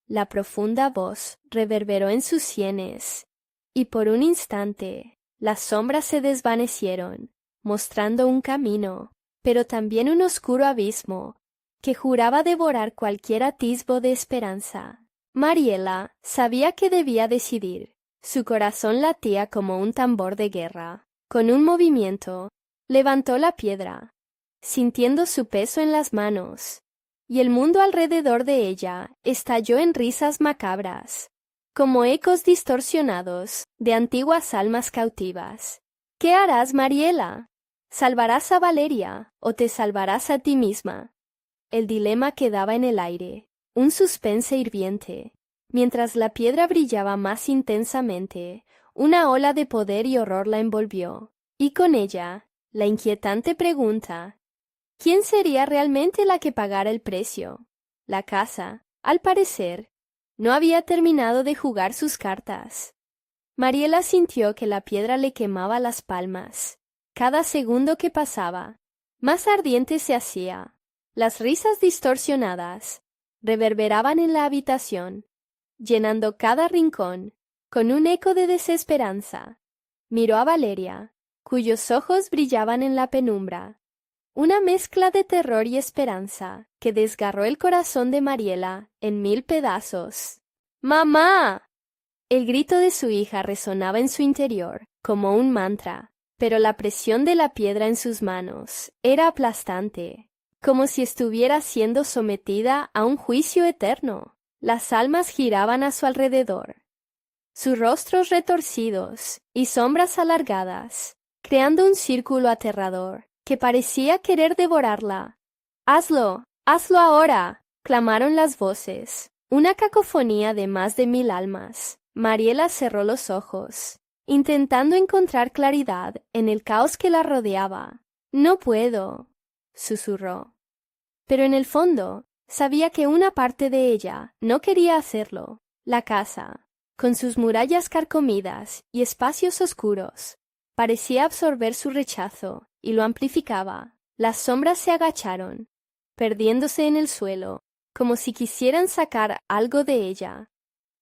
La profunda voz reverberó en sus sienes, y por un instante las sombras se desvanecieron, mostrando un camino, pero también un oscuro abismo que juraba devorar cualquier atisbo de esperanza. Mariela sabía que debía decidir. Su corazón latía como un tambor de guerra. Con un movimiento, levantó la piedra, sintiendo su peso en las manos, y el mundo alrededor de ella estalló en risas macabras, como ecos distorsionados de antiguas almas cautivas. «¿Qué harás, Mariela? ¿Salvarás a Valeria o te salvarás a ti misma?». El dilema quedaba en el aire, un suspense hirviente. Mientras la piedra brillaba más intensamente, una ola de poder y horror la envolvió, y con ella la inquietante pregunta. ¿Quién sería realmente la que pagara el precio? La casa, al parecer, no había terminado de jugar sus cartas. Mariela sintió que la piedra le quemaba las palmas. Cada segundo que pasaba, más ardiente se hacía. Las risas distorsionadas reverberaban en la habitación, llenando cada rincón con un eco de desesperanza. Miró a Valeria, cuyos ojos brillaban en la penumbra. Una mezcla de terror y esperanza que desgarró el corazón de Mariela en 1000 pedazos. ¡Mamá! El grito de su hija resonaba en su interior como un mantra, pero la presión de la piedra en sus manos era aplastante, como si estuviera siendo sometida a un juicio eterno. Las almas giraban a su alrededor, sus rostros retorcidos y sombras alargadas, creando un círculo aterrador que parecía querer devorarla. ¡Hazlo! ¡Hazlo ahora!, clamaron las voces, una cacofonía de más de 1000 almas. Mariela cerró los ojos, intentando encontrar claridad en el caos que la rodeaba. «No puedo», susurró. Pero en el fondo, sabía que una parte de ella no quería hacerlo. La casa, con sus murallas carcomidas y espacios oscuros, parecía absorber su rechazo y lo amplificaba. Las sombras se agacharon, perdiéndose en el suelo, como si quisieran sacar algo de ella.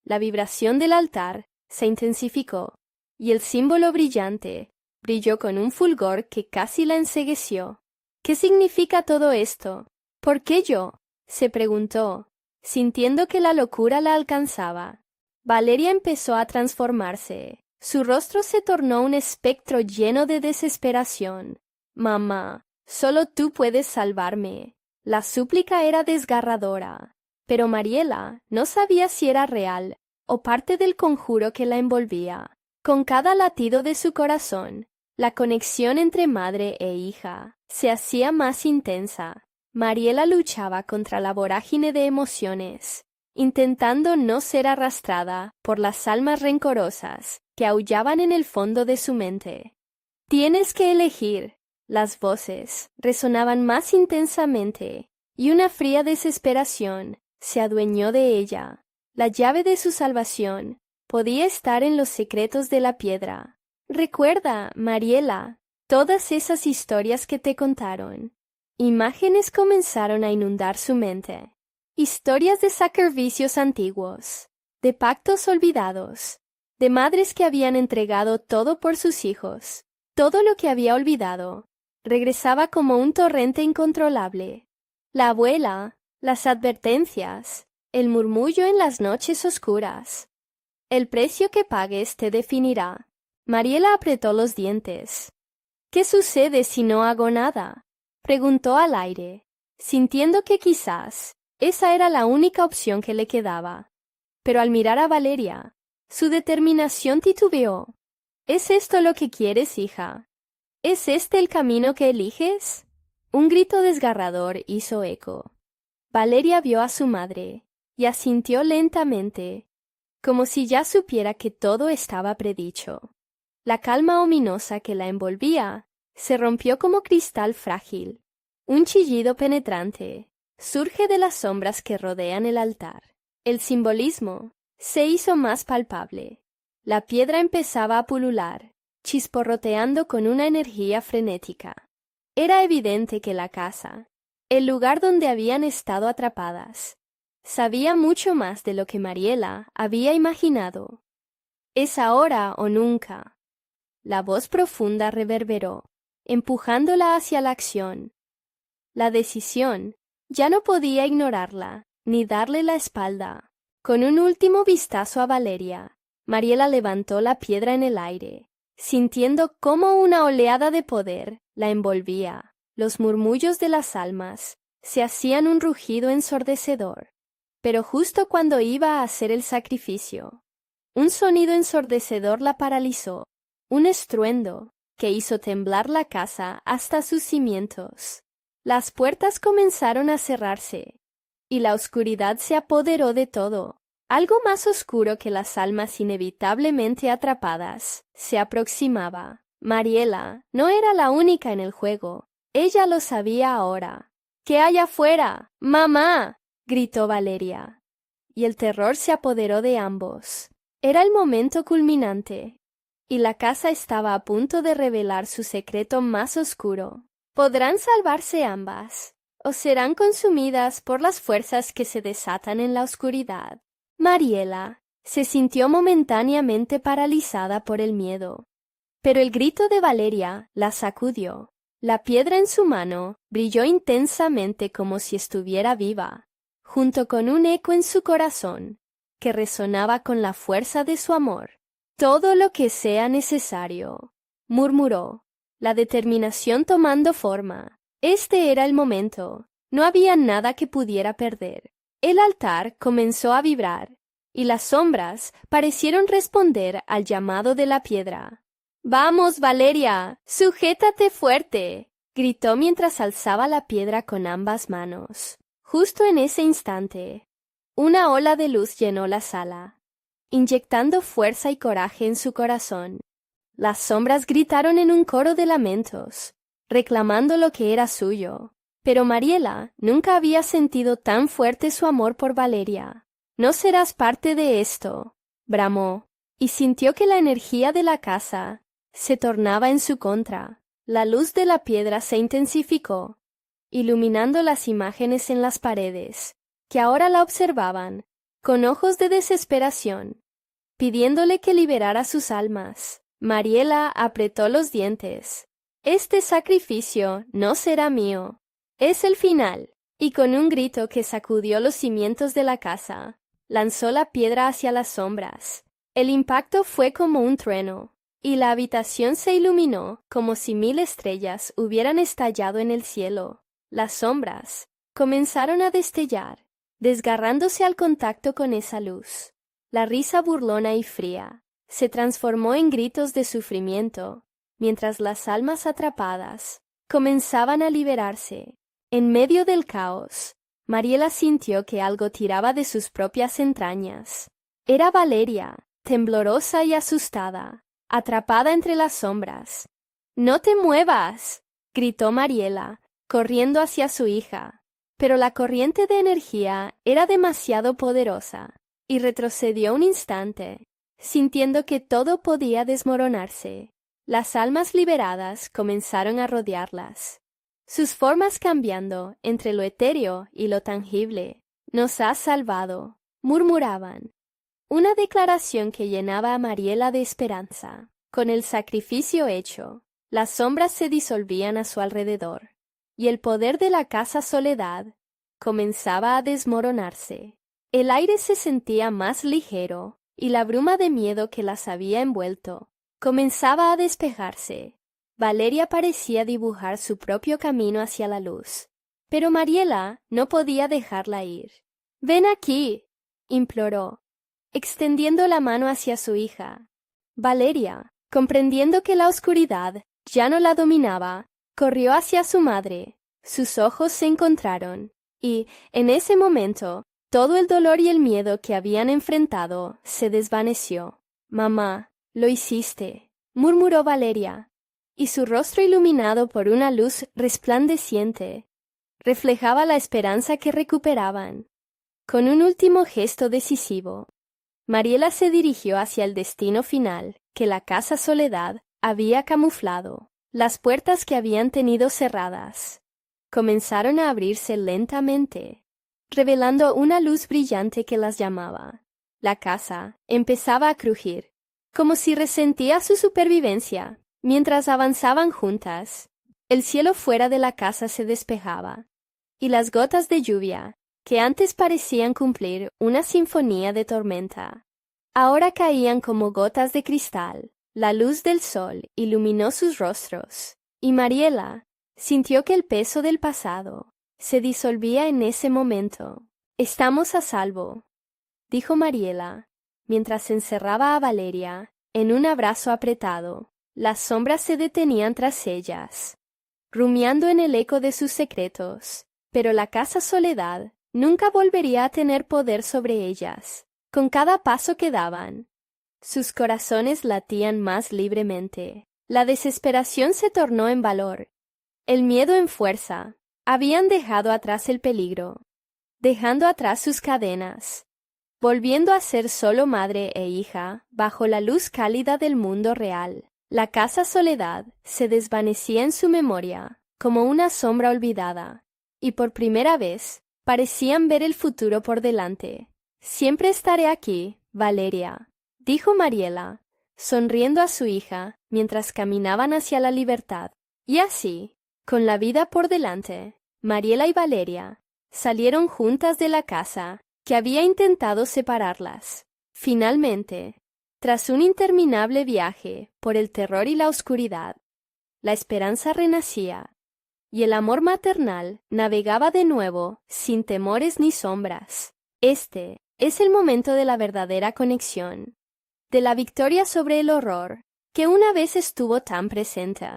La vibración del altar se intensificó, y el símbolo brillante brilló con un fulgor que casi la encegueció. «¿Qué significa todo esto? ¿Por qué yo?», se preguntó, sintiendo que la locura la alcanzaba. Valeria empezó a transformarse. Su rostro se tornó un espectro lleno de desesperación. «Mamá, solo tú puedes salvarme». La súplica era desgarradora, pero Mariela no sabía si era real o parte del conjuro que la envolvía. Con cada latido de su corazón, la conexión entre madre e hija se hacía más intensa. Mariela luchaba contra la vorágine de emociones, intentando no ser arrastrada por las almas rencorosas que aullaban en el fondo de su mente. «Tienes que elegir». Las voces resonaban más intensamente, y una fría desesperación se adueñó de ella. La llave de su salvación podía estar en los secretos de la piedra. «Recuerda, Mariela, todas esas historias que te contaron». Imágenes comenzaron a inundar su mente. Historias de sacrificios antiguos, de pactos olvidados, de madres que habían entregado todo por sus hijos. Todo lo que había olvidado regresaba como un torrente incontrolable. La abuela, las advertencias, el murmullo en las noches oscuras. «El precio que pagues te definirá». Mariela apretó los dientes. «¿Qué sucede si no hago nada?», preguntó al aire, sintiendo que quizás esa era la única opción que le quedaba. Pero al mirar a Valeria, su determinación titubeó. «¿Es esto lo que quieres, hija? ¿Es este el camino que eliges?». Un grito desgarrador hizo eco. Valeria vio a su madre y asintió lentamente, como si ya supiera que todo estaba predicho. La calma ominosa que la envolvía se rompió como cristal frágil. Un chillido penetrante surge de las sombras que rodean el altar. El simbolismo se hizo más palpable. La piedra empezaba a pulular, chisporroteando con una energía frenética. Era evidente que la casa, el lugar donde habían estado atrapadas, sabía mucho más de lo que Mariela había imaginado. «Es ahora o nunca». La voz profunda reverberó, empujándola hacia la acción. La decisión ya no podía ignorarla ni darle la espalda. Con un último vistazo a Valeria, Mariela levantó la piedra en el aire, sintiendo cómo una oleada de poder la envolvía. Los murmullos de las almas se hacían un rugido ensordecedor. Pero justo cuando iba a hacer el sacrificio, un sonido ensordecedor la paralizó, un estruendo que hizo temblar la casa hasta sus cimientos. Las puertas comenzaron a cerrarse, y la oscuridad se apoderó de todo. Algo más oscuro que las almas inevitablemente atrapadas se aproximaba. Mariela no era la única en el juego. Ella lo sabía ahora. —¿Qué hay afuera? ¡Mamá! —gritó Valeria. Y el terror se apoderó de ambos. Era el momento culminante, y la casa estaba a punto de revelar su secreto más oscuro. ¿Podrán salvarse ambas, o serán consumidas por las fuerzas que se desatan en la oscuridad? Mariela se sintió momentáneamente paralizada por el miedo, pero el grito de Valeria la sacudió. La piedra en su mano brilló intensamente como si estuviera viva, junto con un eco en su corazón que resonaba con la fuerza de su amor. «Todo lo que sea necesario», murmuró, la determinación tomando forma. Este era el momento. No había nada que pudiera perder. El altar comenzó a vibrar, y las sombras parecieron responder al llamado de la piedra. «¡Vamos, Valeria! ¡Sujétate fuerte!», gritó mientras alzaba la piedra con ambas manos. Justo en ese instante, una ola de luz llenó la sala, inyectando fuerza y coraje en su corazón. Las sombras gritaron en un coro de lamentos, reclamando lo que era suyo. Pero Mariela nunca había sentido tan fuerte su amor por Valeria. «No serás parte de esto», bramó, y sintió que la energía de la casa se tornaba en su contra. La luz de la piedra se intensificó, iluminando las imágenes en las paredes, que ahora la observaban con ojos de desesperación, pidiéndole que liberara sus almas. Mariela apretó los dientes. «Este sacrificio no será mío. Es el final». Y con un grito que sacudió los cimientos de la casa, lanzó la piedra hacia las sombras. El impacto fue como un trueno, y la habitación se iluminó como si 1000 estrellas hubieran estallado en el cielo. Las sombras comenzaron a destellar, desgarrándose al contacto con esa luz. La risa burlona y fría se transformó en gritos de sufrimiento, mientras las almas atrapadas comenzaban a liberarse. En medio del caos, Mariela sintió que algo tiraba de sus propias entrañas. Era Valeria, temblorosa y asustada, atrapada entre las sombras. «¡No te muevas!», gritó Mariela, corriendo hacia su hija. Pero la corriente de energía era demasiado poderosa, y retrocedió un instante, sintiendo que todo podía desmoronarse. Las almas liberadas comenzaron a rodearlas, sus formas cambiando entre lo etéreo y lo tangible. «Nos has salvado», murmuraban. Una declaración que llenaba a Mariela de esperanza. Con el sacrificio hecho, las sombras se disolvían a su alrededor, y el poder de la casa Soledad comenzaba a desmoronarse. El aire se sentía más ligero, y la bruma de miedo que las había envuelto comenzaba a despejarse. Valeria parecía dibujar su propio camino hacia la luz, pero Mariela no podía dejarla ir. «Ven aquí», imploró, extendiendo la mano hacia su hija. Valeria, comprendiendo que la oscuridad ya no la dominaba, corrió hacia su madre. Sus ojos se encontraron, y, en ese momento, todo el dolor y el miedo que habían enfrentado se desvaneció. «Mamá, lo hiciste», murmuró Valeria, y su rostro iluminado por una luz resplandeciente reflejaba la esperanza que recuperaban. Con un último gesto decisivo, Mariela se dirigió hacia el destino final que la casa Soledad había camuflado. Las puertas que habían tenido cerradas comenzaron a abrirse lentamente, revelando una luz brillante que las llamaba. La casa empezaba a crujir, como si resentía su supervivencia. Mientras avanzaban juntas, el cielo fuera de la casa se despejaba, y las gotas de lluvia, que antes parecían cumplir una sinfonía de tormenta, ahora caían como gotas de cristal. La luz del sol iluminó sus rostros, y Mariela sintió que el peso del pasado se disolvía en ese momento. «Estamos a salvo», dijo Mariela, mientras encerraba a Valeria en un abrazo apretado. Las sombras se detenían tras ellas, rumiando en el eco de sus secretos, pero la casa Soledad nunca volvería a tener poder sobre ellas. Con cada paso que daban, sus corazones latían más libremente. La desesperación se tornó en valor, el miedo en fuerza. Habían dejado atrás el peligro, dejando atrás sus cadenas, volviendo a ser solo madre e hija bajo la luz cálida del mundo real. La casa Soledad se desvanecía en su memoria como una sombra olvidada, y por primera vez parecían ver el futuro por delante. Siempre estaré aquí, Valeria, dijo Mariela, sonriendo a su hija mientras caminaban hacia la libertad. Y así, con la vida por delante, Mariela y Valeria salieron juntas de la casa que había intentado separarlas. Finalmente, tras un interminable viaje por el terror y la oscuridad, la esperanza renacía, y el amor maternal navegaba de nuevo sin temores ni sombras. Este es el momento de la verdadera conexión, de la victoria sobre el horror que una vez estuvo tan presente.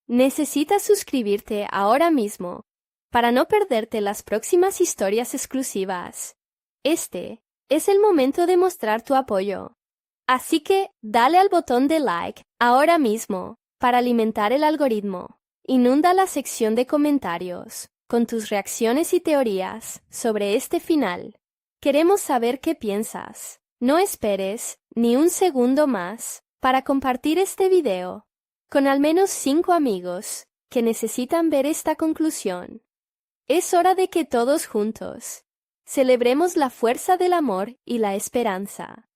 Necesitas suscribirte ahora mismo para no perderte las próximas historias exclusivas. Este es el momento de mostrar tu apoyo. Así que dale al botón de like ahora mismo para alimentar el algoritmo. Inunda la sección de comentarios con tus reacciones y teorías sobre este final. Queremos saber qué piensas. No esperes ni un segundo más para compartir este video con al menos 5 amigos que necesitan ver esta conclusión. Es hora de que todos juntos celebremos la fuerza del amor y la esperanza.